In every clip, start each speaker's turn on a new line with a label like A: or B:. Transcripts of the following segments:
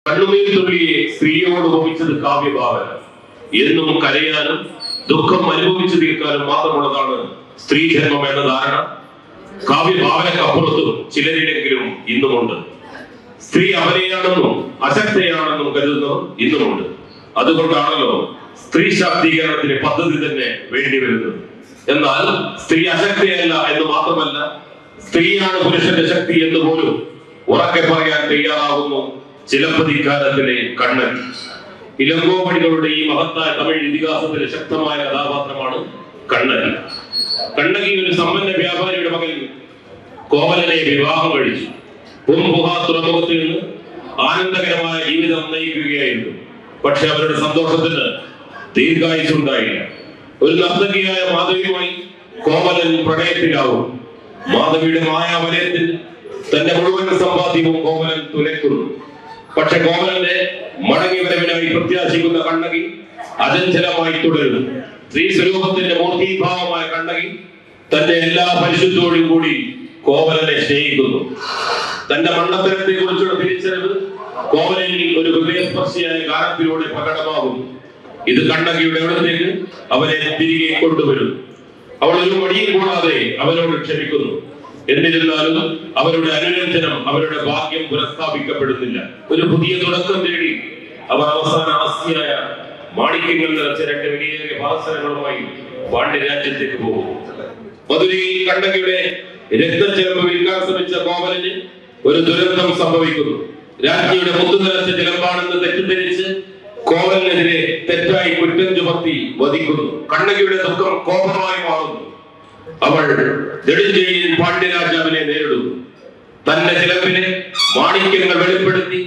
A: കണ്ണുനീർ തുള്ളിയെ സ്ത്രീയോട് ഉപമിച്ചത് കാവ്യഭാവന. എന്നും കരയാനും ദുഃഖം അനുഭവിച്ചു തീർക്കാനും മാത്രമുള്ളതാണ് സ്ത്രീ ജന്മം എന്ന ധാരണ കാവ്യഭാവനക്കപ്പുറത്തും ചിലരിലെങ്കിലും ഇന്നുമുണ്ട്. സ്ത്രീ അബലയാണെന്നും അശക്തയാണെന്നും കരുതുന്നവർ ഇന്നുമുണ്ട്. അതുകൊണ്ടാണല്ലോ സ്ത്രീ ശാക്തീകരണത്തിന് പദ്ധതി തന്നെ വേണ്ടി വരുന്നത്. എന്നാൽ സ്ത്രീ അശക്തയല്ല എന്ന് മാത്രമല്ല, സ്ത്രീയാണ് പുരുഷന്റെ ശക്തി എന്ന് പോലും ഉറക്കെ പറയാൻ തയ്യാറാകുന്നു ചിലപ്പതിക്കാലത്തിലെ കണ്ണകി. ഇലങ്കോമണികളുടെ ഈ മഹത്തായ തമിഴ് ഇതിഹാസത്തിലെ ശക്തമായ കഥാപാത്രമാണ് കണ്ണകി. കണ്ണകി ഒരു സമ്പന്ന വ്യാപാരിയുടെ മകൻ കോവലനെ വിവാഹം കഴിച്ചു. പൂംബുഹാ തുറമുഖത്തിൽ നിന്ന് ആനന്ദകരമായ ജീവിതം നയിക്കുകയായിരുന്നു. പക്ഷെ അവരുടെ സന്തോഷത്തിന് ദീർഘായുസുണ്ടായില്ല. ഒരു നർത്തകിയായ മാധവിയുമായി കോവലൻ പ്രണയത്തിലാവും. മാധവിയുടെ മായാവലയത്തിൽ തന്റെ മുഴുവൻ സമ്പാദ്യവും കോവലൻ തുലയ്ക്കുന്നു. പക്ഷെ കോവലന്റെ മടങ്ങി വരവിനായി പ്രത്യാശിക്കുന്ന കണ്ണകി അചഞ്ചലമായി തുടരുന്നു. സ്ത്രീ സ്വരൂപത്തിന്റെ മൂർത്തീഭാവമായ കണ്ണകി തന്റെ എല്ലാ പരിശുദ്ധോടും കൂടി കോവലനെ സ്നേഹിക്കുന്നു. തന്റെ മണ്ണത്തരത്തെ കുറിച്ചുള്ള തിരിച്ചറിവ് കോവലനിൽ ഒരു ഹൃദയസ്പർശിയായ ഗാനത്തിലൂടെ പ്രകടമാകുന്നു. ഇത് കണ്ണകിയുടെ അടുത്തേക്ക് അവനെ തിരികെ കൊണ്ടുവരുന്നു. അവൾ ഒരു മടിയും കൂടാതെ അവനോട് ക്ഷമിക്കുന്നു. എന്നിരുന്നാലും അവരുടെ അനുരഞ്ജനം, അവരുടെ ഭാഗ്യം പുനഃസ്ഥാപിക്കപ്പെടുന്നില്ല. ഒരു പുതിയ തുടക്കം തേടി അവർ അവസാന ആസ്തിയായ മാണിക്യങ്ങൾ നിറച്ച രണ്ട് വിലയേറിയ ഭാസനങ്ങളുമായി പാണ്ഡ്യരാജ്യത്തേക്ക് പോകും. മധുരയിൽ കണ്ണകിയുടെ രക്തച്ചെലമ്പ് വിൽക്കാൻ ശ്രമിച്ച കോവലന് ഒരു ദുരന്തം സംഭവിക്കുന്നു. രാജ്ഞിയുടെ മുത്തു നിറച്ച ചിലമ്പാണെന്ന് തെറ്റിദ്ധരിച്ച് കോവലിനെതിരെ തെറ്റായി കുറ്റം ചുമത്തി വധിക്കുന്നു. കണ്ണകിയുടെ ദുഃഖം കോപമായി മാറുന്നു. അവൾ നെടുഞ്ചെഴിയിൽ പാണ്ഡ്യരാജാവിനെ നേരിടുന്നു. തന്റെ ചിലമ്പിനെ മാണിക്യങ്ങൾ വെളിപ്പെടുത്തി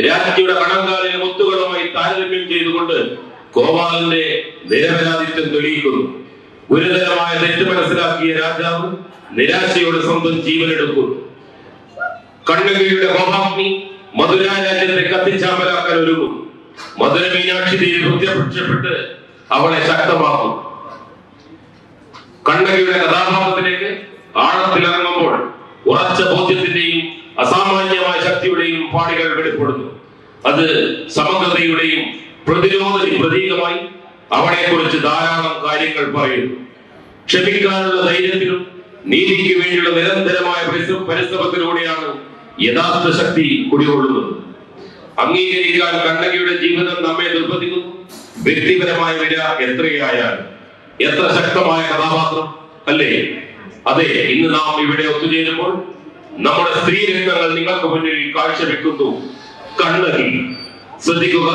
A: രാജ്ഞിയുടെ കണങ്കാലിലെ മുത്തുകളുമായി താരതമ്യം ചെയ്തുകൊണ്ട് കോപാലന്റെ നിരപരാധിത്വം തെളിയിക്കുന്നു. ഗുരുതരമായ തെറ്റ് മനസ്സിലാക്കിയ രാജാവ് നിരാശയോടെ സ്വന്തം ജീവനെടുക്കുന്നു. കണ്ണകിയുടെ കോപാഗ്നി മധുരാ രാജ്യത്തെ കത്തിച്ചാമ്പലാക്കാൻ ഒരുങ്ങും. മധുര മീനാക്ഷി ദേവി പ്രത്യക്ഷപ്പെട്ട് അവളെ ശക്തമാക്കും. കണ്ണകിയുടെ കഥാപാത്രത്തിലേക്ക് ആഴത്തിലിറങ്ങുമ്പോൾ ഉറച്ച ബോധ്യത്തിന്റെയും അസാമാന്യമായ ശക്തിയുടെയും പാളികൾ വെളിപ്പെടുന്നു. അത് സമഗ്രതയുടെയും പ്രതിരോധ പ്രതീകമായി അവളെ കുറിച്ച് ധാരാളം കാര്യങ്ങൾ പറയുന്നു. ക്ഷമിക്കാനുള്ള ധൈര്യത്തിലും നീതിക്ക് വേണ്ടിയുള്ള നിരന്തരമായ പരിശ്രമത്തിലൂടെയാണ് യഥാർത്ഥ ശക്തി കുടികൊള്ളുന്നത്. അംഗീകരിക്കാൻ കണ്ണകിയുടെ ജീവിതം നമ്മെ നിർബന്ധിക്കുന്നു. വ്യക്തിപരമായ വില എത്രയായാലും എത്ര ശക്തമായ കഥാപാത്രം അല്ലേ? അതെ, ഇന്ന് നാം ഇവിടെ ഒത്തുചേരുമ്പോൾ നമ്മുടെ സ്ത്രീ രംഗങ്ങൾ നിങ്ങൾക്ക് മുന്നിൽ കാഴ്ചവെക്കുന്നു കണ്ണകി. ശ്രദ്ധിക്കുക,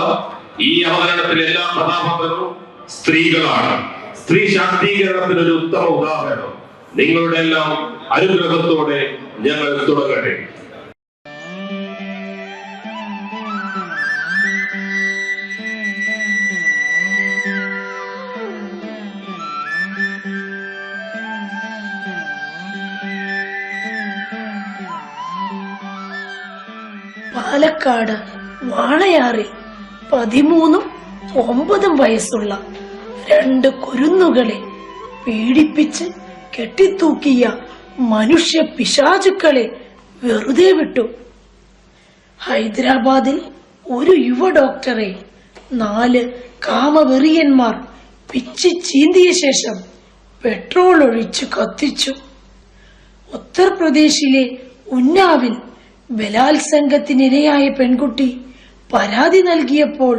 A: ഈ അവതരണത്തിലെ എല്ലാ കഥാപാത്രങ്ങളും സ്ത്രീകളാണ്. സ്ത്രീ ശാക്തീകരണത്തിന് ഒരു ഉത്തമ ഉദാഹരണം. നിങ്ങളുടെ എല്ലാം അനുഗ്രഹത്തോടെ ഞങ്ങൾ തുടങ്ങട്ടെ.
B: പാലക്കാട് വാളയാറിൽ 13ഉം 9ഉം വയസ്സുള്ള 2 കുരുന്നുകളെ പീഡിപ്പിച്ച് കെട്ടിത്തൂക്കിയ മനുഷ്യ പിശാചുക്കളെ വെറുതെ വിട്ടു. ഹൈദരാബാദിൽ ഒരു യുവ ഡോക്ടറെ 4 കാമവെറിയന്മാർ പിച്ചി ചീന്തിയ ശേഷം പെട്രോൾ ഒഴിച്ചു കത്തിച്ചു. ഉത്തർപ്രദേശിലെ ഉന്നാവിൽ ബലാത്സംഗത്തിനിരയായ പെൺകുട്ടി പരാതി നൽകിയപ്പോൾ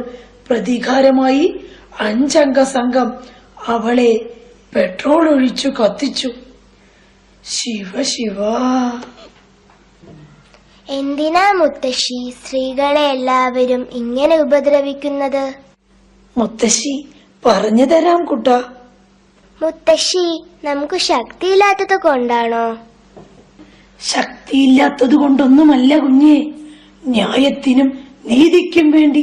B: പ്രതികാരമായി 5 അംഗ സംഘം അവളെ പെട്രോൾ ഒഴിച്ചു കത്തിച്ചു. ശിവ ശിവ.
C: എന്തിനാ മുത്തശ്ശി സ്ത്രീകളെ എല്ലാവരും ഇങ്ങനെ ഉപദ്രവിക്കുന്നത്?
B: മുത്തശ്ശി പറഞ്ഞു തരാം കുട്ടാ.
C: മുത്തശ്ശി, നമുക്ക് ശക്തിയില്ലാത്തത് കൊണ്ടാണോ?
B: ശക്തിയില്ലാത്തത് കൊണ്ടൊന്നുമല്ല കുഞ്ഞേ. ന്യായത്തിനും നീതിക്കും വേണ്ടി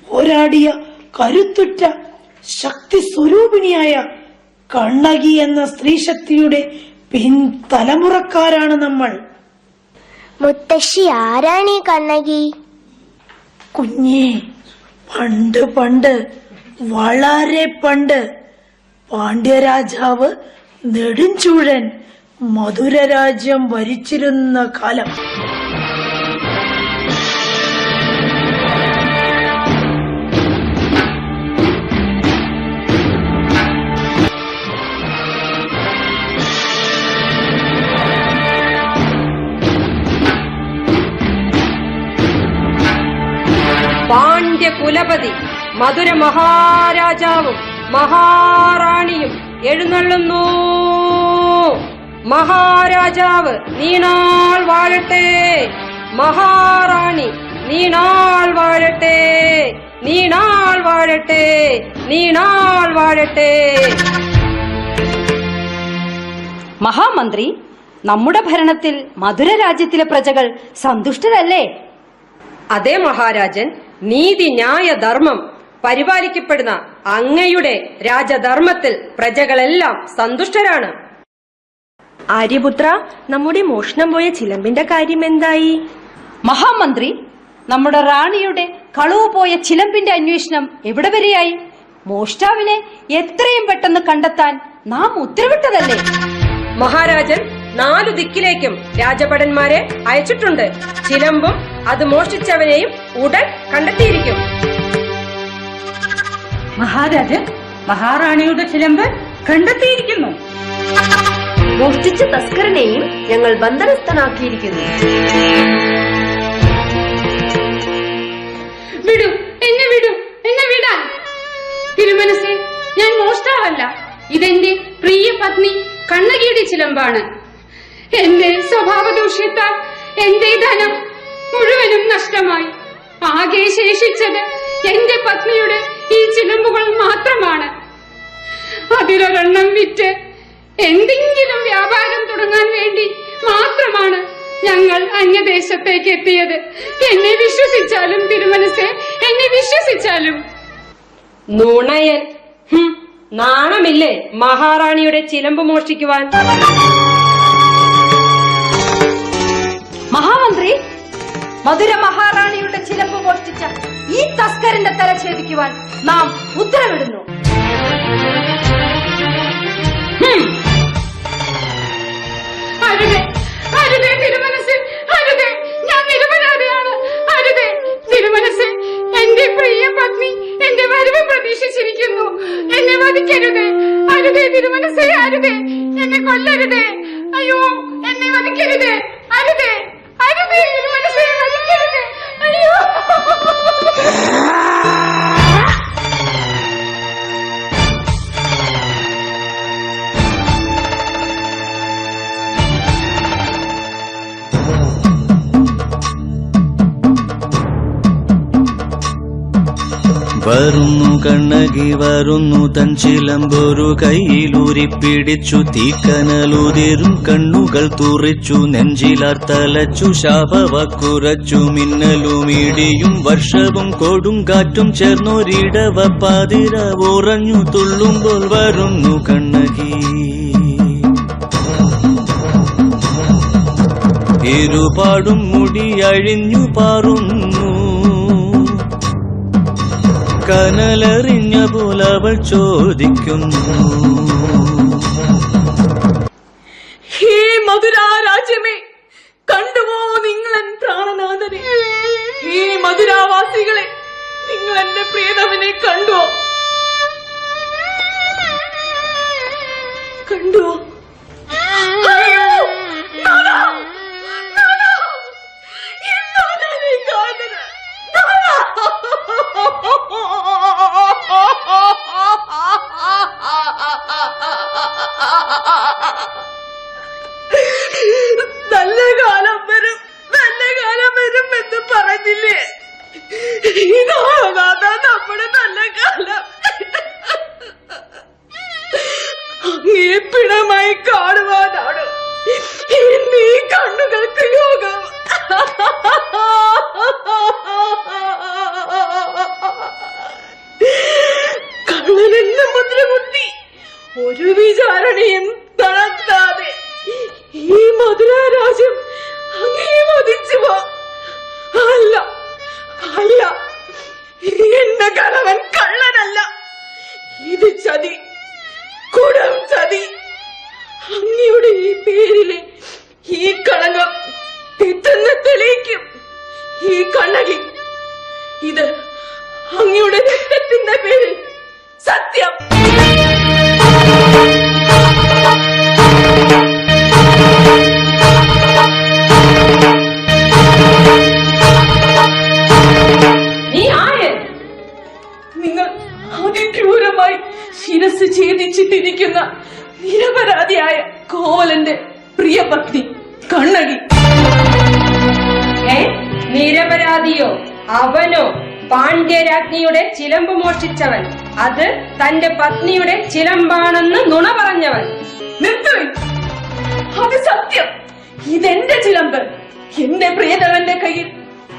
B: പോരാടിയ കരുത്തുറ്റ ശക്തി സ്വരൂപിണിയായ കണ്ണകി എന്ന സ്ത്രീ ശക്തിയുടെ പിൻതലമുറക്കാരാണ് നമ്മൾ.
C: മുത്തശ്ശി, ആരാണ് ഈ കണ്ണകി?
B: കുഞ്ഞേ, പണ്ട് പണ്ട്, വളരെ പണ്ട്, പാണ്ഡ്യരാജാവ് നെടുഞ്ചൂഴൻ മധുര രാജ്യം ഭരിച്ചിരുന്ന കാലം.
D: പാണ്ഡ്യ കുലപതി മധുര മഹാരാജാവും മഹാറാണിയും എഴുന്നള്ളുന്നു. മഹാരാജാവ് നീണാൾ വാഴട്ടെ, മഹാറാണി നീണാൾ വാഴട്ടെ, നീണാൾ വാഴട്ടെ, നീണാൾ വാഴട്ടെ.
E: മഹാമന്ത്രി, നമ്മുടെ ഭരണത്തിൽ മധുര രാജ്യത്തിലെ പ്രജകൾ സന്തുഷ്ടരല്ലേ?
D: അതേ മഹാരാജൻ, നീതി ന്യായ ധർമ്മം പരിപാലിക്കപ്പെടുന്ന അങ്ങയുടെ രാജധർമ്മത്തിൽ പ്രജകളെല്ലാം സന്തുഷ്ടരാണ്.
F: ആര്യപുത്ര, നമ്മുടെ മോഷണം പോയ ചിലമ്പിന്റെ കാര്യം എന്തായി?
E: മഹാമന്ത്രി, നമ്മുടെ റാണിയുടെ കളവ് പോയ ചിലമ്പിന്റെ അന്വേഷണം എവിടെ വരെയായി? മോഷ്ടാവിനെ എത്രയും പെട്ടെന്ന് കണ്ടെത്താൻ നാം ഉത്തരവിട്ടതല്ലേ?
D: മഹാരാജൻ 4 ദിക്കിലേക്കും രാജഭടന്മാരെ അയച്ചിട്ടുണ്ട്. ചിലമ്പും അത് മോഷ്ടിച്ചവനെയും ഉടൻ കണ്ടെത്തിയിരിക്കും.
E: മഹാരാജൻ, മഹാറാണിയുടെ ചിലമ്പ് കണ്ടെത്തിയിരിക്കുന്നു.
F: മോഷ്ടിച്ച തസ്കരനെയും ഞങ്ങൾ ബന്ധനസ്ഥനാക്കിയിരിക്കുന്നു.
G: വിടൂ, എന്നെ വിടൂ, എന്നെ വിടാൻ. തിരുമനസേ, ഞാൻ മോഷ്ടാവല്ല. ഇതെന്റെ പ്രിയ പത്നി കണ്ണകിയുടെ ചിലമ്പാണ്. എന്റെ സ്വഭാവദൂഷ്യത്താൽ എന്റെ ധനം മുഴുവനും നഷ്ടമായി. ആകെ ശേഷിച്ചത് എന്റെ പത്നിയുടെ ഈ ചിലമ്പുകൾ മാത്രമാണ്. അതിലൊരെണ്ണം വിറ്റ് എന്തെങ്കിലും വ്യാപാരം തുടങ്ങാൻ വേണ്ടി മാത്രമാണ് ഞങ്ങൾ അന്യദേശത്തേക്ക് എത്തിയത്. എന്നെ വിശ്വസിച്ചാലും തിരുമനസേ, എന്നെ വിശ്വസിച്ചാലും.
D: നുണയൻ! നാണമില്ലേ മഹാറാണിയുടെ ചിലമ്പ് മോഷ്ടിക്കുവാൻ?
E: മഹാമന്ത്രി, മധുര മഹാറാണിയുടെ ചിലമ്പ് മോഷ്ടിച്ച ഈ തസ്കരന്റെ തല ഛേദിക്കുവാൻ നാം ഉത്തരവിടുന്നു.
G: അരുതേ, അരുതേ തിരുമനസേ, അരുതേ, ഞാൻ നിരപരാധിയാണ്. അരുതേ തിരുമനസേ, എന്റെ പ്രിയ പത്നി എന്റെ വരവ് പ്രതീക്ഷിച്ചിരിക്കുന്നു. എന്നെ വധിക്കരുതേ, അരുതേ തിരുമനസേ, അരുതേ, എന്നെ കൊല്ലരുതേ. അയ്യോ, എന്നെ വധിക്കരുതേ, അരുതേ, അരുതേ തിരുമനസേ, വധിക്കരുതേ. അയ്യോ.
H: വരുന്നു കണ്ണകി വരുന്നു തൻ ചിലമ്പൊരു കയ്യിലൂരിപ്പിടിച്ചു തീക്കനലുതിരും കണ്ണുകൾ തുറിച്ചു നെഞ്ചിലാർത്തലച്ചു ശാപവക്കുറച്ചു മിന്നലും ഇടിയും വർഷവും കൊടുങ്കാറ്റും ചേർന്നൊരിടവ പാതിര ഉറഞ്ഞു തുള്ളുമ്പോൾ വരുന്നു കണ്ണകി. ഇരുപാടും മുടി അഴിഞ്ഞു പാറുന്നു കനലറിഞ്ഞ പോലെ അവൾ ചോദിക്കുന്നു.
F: ഹേ മധുരാരാജ്യമേ, കണ്ടുവോ നിങ്ങളൻ പ്രാണനാഥനെ? ഹേ മധുരാവാസികളെ, നിങ്ങൾ എന്റെ പ്രിയതമനെ കണ്ടുവോ? കണ്ടുവോ? അയ്യോ, നാഥാ, നാഥാ, എന്താണ് നീ കാണുന്നത്? നാഥാ! നല്ല കാലം വരും, നല്ല കാലം വരും എന്ന് പറഞ്ഞില്ലേ? ഇതാകാത നമ്മുടെ നല്ല കാലം. അങ്ങേ പിണമായി കാണുവാനാണ് എന്നീ കണ്ണുകൾക്ക് യോഗം. കള്ളനെന്ന മുദ്രകുത്തി ഒരു വിചാരണയും നടത്താതെ ഈ മധുരാരാജ്യം അങ്ങേ വധിച്ചുവോ? അല്ല, അല്ല, എന്റെ കണവൻ കള്ളനല്ല. ഇത് ചതി, കുടം ചതി. അങ്ങയുടെ ഈ പേരിലെ ഈ കളങ്കം തെറ്റെന്ന് തെളിയിക്കും ഈ കണ്ണകി. ഇത് അങ്ങയുടെ രക്തത്തിന്റെ പേരിൽ സത്യം.
D: നീ
F: വീട്ടിലിരിക്കുന്ന നിരപരാധിയായ കോവലന്റെ പ്രിയ പത്നി കണ്ണകി.
D: നിരപരാധിയോ? അവനോ പാണ്ഡ്യരാജ്ഞിയുടെ ചിലമ്പ് മോഷ്ടിച്ചവൻ? അത് തന്റെ പത്നിയുടെ ചിലമ്പാണെന്ന് നുണ പറഞ്ഞവൻ?
F: നിർത്തുവിൻ, അത് സത്യം. ഇതെന്റെ ചിലമ്പ്. എന്റെ പ്രിയതമന്റെ കയ്യിൽ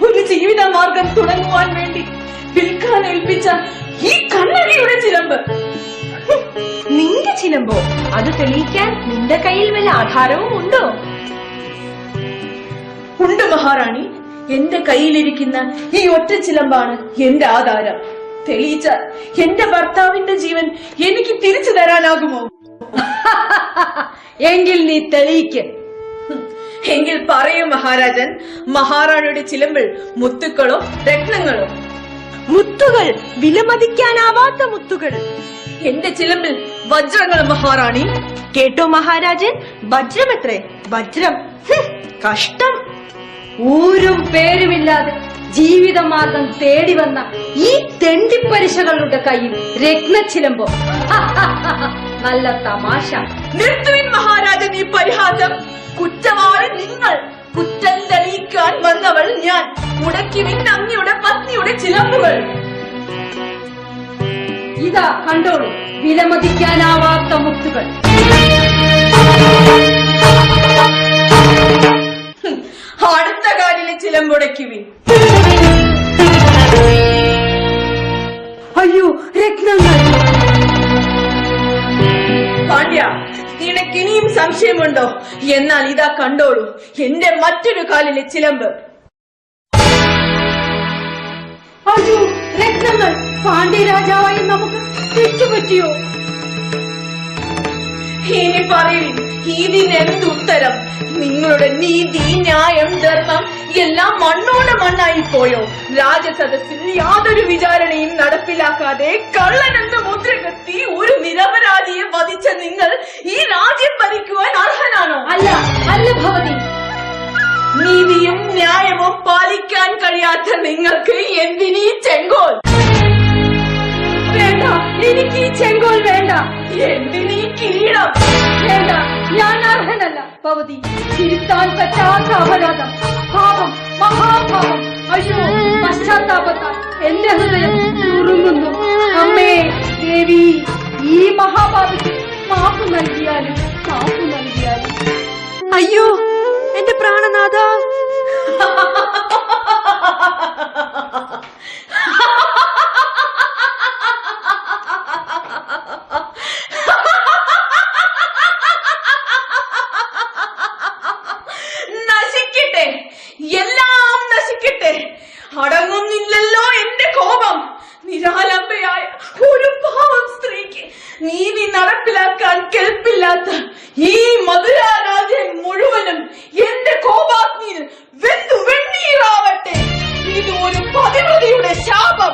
F: ഒരു ജീവിത മാർഗം തുടങ്ങുവാൻ വേണ്ടി വിൽക്കാൻ ഏൽപ്പിച്ച ഈ കണ്ണകിയുടെ ചിലമ്പ്.
E: നിന്റെ ചിലമ്പോ? അത് തെളിയിക്കാൻ നിന്റെ കയ്യിൽ വല്ല ആധാരവും ഉണ്ടോ?
F: ഉണ്ട് മഹാറാണി. എന്റെ കയ്യിലിരിക്കുന്ന ഈ ഒറ്റ ചിലമ്പാണ് എന്റെ ആധാരം. തെളിയിച്ചാൽ എന്റെ ഭർത്താവിന്റെ ജീവൻ എനിക്ക് തിരിച്ചു തരാനാകുമോ?
E: എങ്കിൽ നീ തെളിയിക്ക്.
F: എങ്കിൽ പറയൂ മഹാരാജൻ, മഹാറാണിയുടെ ചിലമ്പിൽ മുത്തുക്കളോ രത്നങ്ങളോ?
E: മുത്തുകൾ, വിലമതിക്കാനാവാത്ത മുത്തുകൾ.
F: എന്റെ ചിലമ്പിൽ വജ്രങ്ങൾ മഹാറാണി.
E: കേട്ടോ മഹാരാജൻ, വജ്രം എത്രേ? വജ്രം കഷ്ടം. ഊരും പേരുമില്ലാതെ ജീവിതമാർഗം തേടി വന്ന ഈ തെണ്ടിപ്പരിശകളുടെ കയ്യിൽ രത്നച്ചിലമ്പോ? നല്ല തമാശ.
F: നിർത്തുവിൻ മഹാരാജൻ ഈ പരിഹാസം. കുറ്റവാളി നിങ്ങൾ, കുറ്റം തെളിയിക്കാൻ വന്നവൾ ഞാൻ. മുടക്കിവിൻ അങ്ങയുടെ പത്നിയുടെ ചിലമ്പുകൾ.
E: ഇതാ കണ്ടോളൂ, വിലമതിക്കാനാവാത്ത മുത്തുകൾ.
F: അടുത്ത കാലിലെ ചിലമ്പുടക്കുവിൻ.
E: അയ്യോ, രത്നങ്ങൾ!
F: പാണ്ഡ്യ, നിനക്കിനിയും സംശയമുണ്ടോ? എന്നാൽ ഇതാ കണ്ടോളൂ എന്റെ മറ്റൊരു കാലിലെ ചിലമ്പ്.
E: അയ്യോ, രത്നങ്ങൾ! പാണ്ഡ്യ രാജാവായി നമുക്ക് തെറ്റുപറ്റിയോ?
F: ഇനി പറയുവിൻ, ഇതിനെന്തുത്തരം? നിങ്ങളുടെ നീതി, ന്യായം, ധർമ്മം എല്ലാം മണ്ണോട് മണ്ണായി പോയോ? രാജസദസ്സിൽ യാതൊരു വിചാരണയും നടപ്പിലാക്കാതെ കള്ളനെന്ന് മുദ്ര കെട്ടി ഒരു നിരപരാധിയെ വധിച്ച നിങ്ങൾ ഈ രാജ്യം ഭരിക്കുവാൻ അർഹനാണോ?
E: അല്ല, അല്ല ഭവതി.
F: നീതിയും ന്യായവും പാലിക്കാൻ കഴിയാത്ത നിങ്ങൾക്ക് എന്തിനീ ചെങ്കോൽ?
E: വേണ്ട, എനിക്ക് ഈ ചെങ്കോൽ വേണ്ട.
F: എന്തിനീ കിരീടം?
E: വേണ്ട, ഞാൻ അർഹനല്ല ഭവതി. തിരുത്താൻ പറ്റാത്ത അപരാധം, പാപം, മഹാപാപം. അയ്യോ, പശ്ചാത്താപത്താൽ എന്റെ ഹൃദയം ഉറുങ്ങുന്നു. അമ്മേ ദേവി, ഈ മഹാപാപിക്ക് മാപ്പ് നൽകിയാലും, മാപ്പ് നൽകിയാലും. അയ്യോ, എന്റെ പ്രാണനാഥ!
F: നശിക്കട്ടെ, എല്ലാം നശിക്കട്ടെ. അടങ്ങുന്നില്ലല്ലോ എന്റെ കോപം. നിരാലംബയായ ഒരു പാവം സ്ത്രീക്ക് നീതി നടപ്പിലാക്കാൻ കെൽപ്പില്ലാത്ത ഈ മധുരാ രാജ്യം മുഴുവനും എന്റെ കോപാഗ്നിയിൽ വെന്തു വെണ്ണീറാവട്ടെ. ഇത് ഒരു പതിവ്രതയുടെ ശാപം.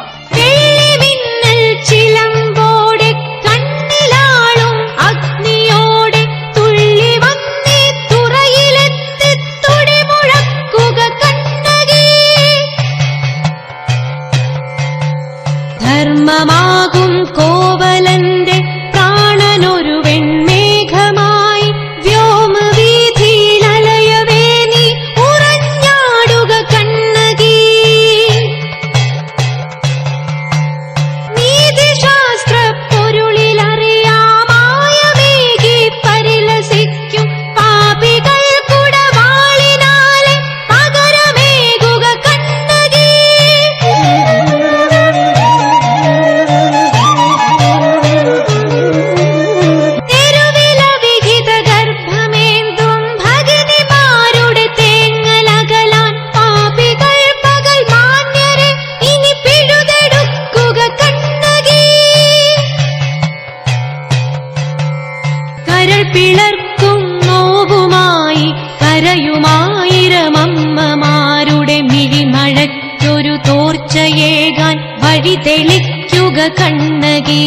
I: ചിലമ്പോടെ കണ്ണിലാളും അഗ്നിയോടെ തുള്ളി വന്നേ തുറയിലെത്തി തുടി മുഴക്കുക കണ്ണകി. ധർമ്മമാകും കോവലന്റെ പ്രാണനൊരു വെൺമേഘമായി വ്യോമവീഥിയിൽ അലയവേ നീ ഉറഞ്ഞാടുക കണ്ണകി. നീതിശാസ്ത്ര പൊരുളിലറിയാമായമേകി പരിലസിക്കും പാപികൾ കുടവാളിനാലെ പകരമേകുക കണ്ണകി. തെരുവില വിഹിത ഗർഭമേന്തും ഭഗിനിമാരുടെ തേങ്ങലകലാൻ പാപികൾ പകൽ മാന്യരെ ഇനി പിഴുതെടുക്കുക കണ്ണകി. കരൾ പിളർക്കും നോവുമായി കരയുമായിരമമ്മമാരുടെ മിഴിമഴയ്ക്കൊരു തോർച്ചയേകാൻ വഴി തെളിക്കുക കണ്ണകി.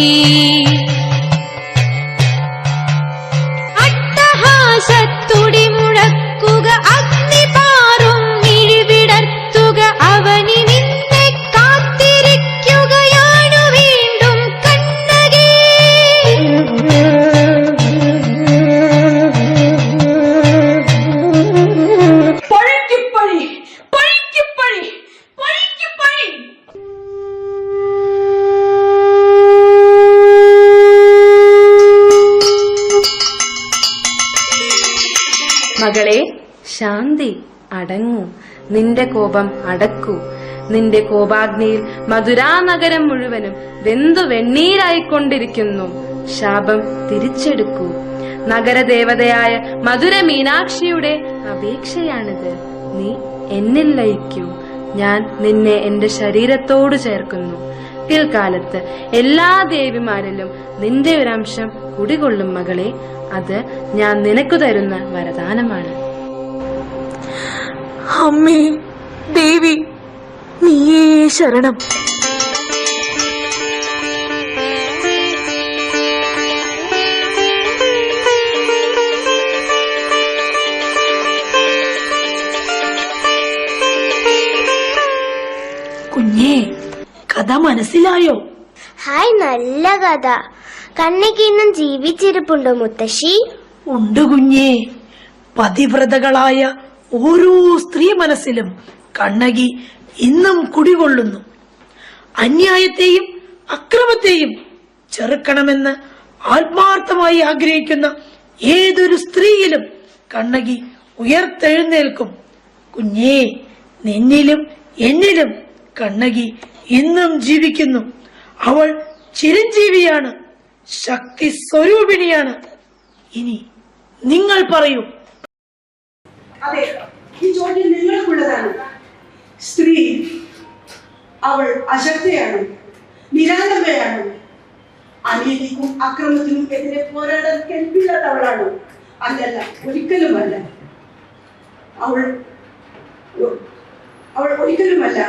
I: അട്ടഹാസത്തുടി മുഴക്കുക അഗ്നി പാറും മിഴിവിടർത്തുക അവനി നിന്നെ കാത്തിരിക്കുകയാണു വീണ്ടും കണ്ണകി.
D: മകളെ ശാന്തി, അടങ്ങൂ. നിന്റെ കോപം അടക്കൂ. നിന്റെ കോപാഗ്നിയിൽ മധുരാനഗരം മുഴുവനും വെന്തു വെണ്ണീരായിക്കൊണ്ടിരിക്കുന്നു. ശാപം തിരിച്ചെടുക്കൂ. നഗരദേവതയായ മധുര മീനാക്ഷിയുടെ അപേക്ഷയാണിത്. നീ എന്നിൽ ലയിക്കൂ. ഞാൻ നിന്നെ എന്റെ ശരീരത്തോട് ചേർക്കുന്നു. പിൽക്കാലത്ത് എല്ലാ ദേവിമാരിലും നിന്റെ ഒരംശം കുടികൊള്ളും മകളെ. അത് ഞാൻ നിനക്കു തരുന്ന വരദാനമാണ്.
F: അമ്മേ ദേവി, നീയേ ശരണം.
B: കുഞ്ഞേ, കഥ മനസ്സിലായോ?
C: ഹായ്, നല്ല കഥ. കണ്ണകി ഇന്നും ജീവിച്ചിരിപ്പുണ്ടോ മുത്തശ്ശി?
B: ഉണ്ട് കുഞ്ഞേ. പതിവ്രതകളായ ഓരോ സ്ത്രീ മനസ്സിലും കണ്ണകി ഇന്നും കുടികൊള്ളുന്നു. അന്യായത്തെയും അക്രമത്തെയും ചെറുക്കണമെന്ന് ആത്മാർത്ഥമായി ആഗ്രഹിക്കുന്ന ഏതൊരു സ്ത്രീയിലും കണ്ണകി ഉയർത്തെഴുന്നേൽക്കും. കുഞ്ഞേ, നിന്നിലും എന്നിലും കണ്ണകി ഇന്നും ജീവിക്കുന്നു. അവൾ ചിരഞ്ജീവിയാണ്, ശക്തി സ്വരൂപിണിയാണ്. ഇനി നിങ്ങൾ പറയൂ.
J: അതെ, ഈ ചോദ്യം നിങ്ങൾക്കുള്ളതാണ്. സ്ത്രീ അവൾ അശക്തയാണ്, നിരാലംബയാണ്, അനീതിക്കും അക്രമത്തിനും എതിരെ പോരാടാൻ കെൽപ്പില്ലാത്തവളാണ്. അല്ലല്ല, ഒരിക്കലുമല്ല. അവൾ ഒരിക്കലുമല്ല.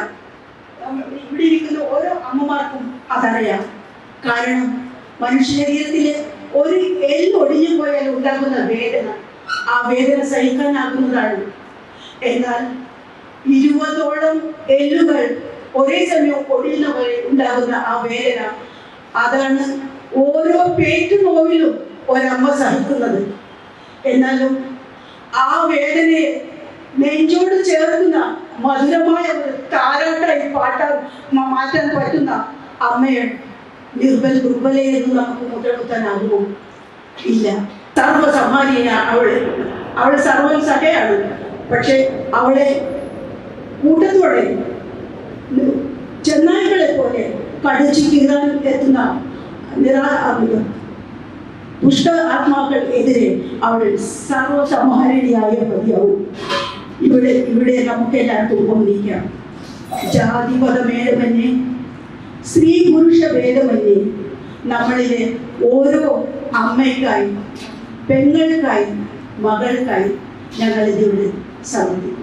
J: ഇവിടെ ഇരിക്കുന്ന ഓരോ അമ്മമാർക്കും അതറിയാം. കാരണം മനുഷ്യ ശരീരത്തില് ഒരു എല്ല് ഒടിഞ്ഞു പോയാൽ ഉണ്ടാകുന്ന വേദന, ആ വേദന സഹിക്കാനാകുന്നതാണ്. എന്നാൽ 20ഓളം എല്ലുകൾ ഒരേ സമയം ഒടിയുന്ന പോലെ ഉണ്ടാകുന്ന ആ വേദന, അതാണ് ഓരോ പേറ്റുനോവിലും ഒരമ്മ സഹിക്കുന്നത്. എന്നാലും ആ വേദനയെ നെഞ്ചോട് ചേർക്കുന്ന മധുരമായ ഒരു താരാട്ടായി മാറ്റാൻ പറ്റുന്ന അമ്മയെ ദുർബലയെന്ന് നമുക്ക് മുദ്രകുത്താനാകുമോ? ഇല്ല. സർവസംഹാരിയാണ് അവൾ സർവം സഹയാണ്. പക്ഷെ അവളെ കൂട്ടത്തോടെ ചെന്നായ്ക്കളെ പോലെ കടിച്ചു കീറാൻ എത്തുന്ന ദുഷ്ട ആത്മാക്കൾ എതിരെ അവൾ സർവസംഹാരിണിയായ മതിയാവും. ഇവിടെ നമുക്കെല്ലാവർക്കും ഒന്നിക്കാം. ജാതി മതഭേദമന്യേ, സ്ത്രീ പുരുഷ ഭേദമന്യേ നമ്മളിലെ ഓരോ അമ്മയ്ക്കായി, പെങ്ങൾക്കായി, മകൾക്കായി ഞങ്ങളിതിവിടെ സമർപ്പിക്കും.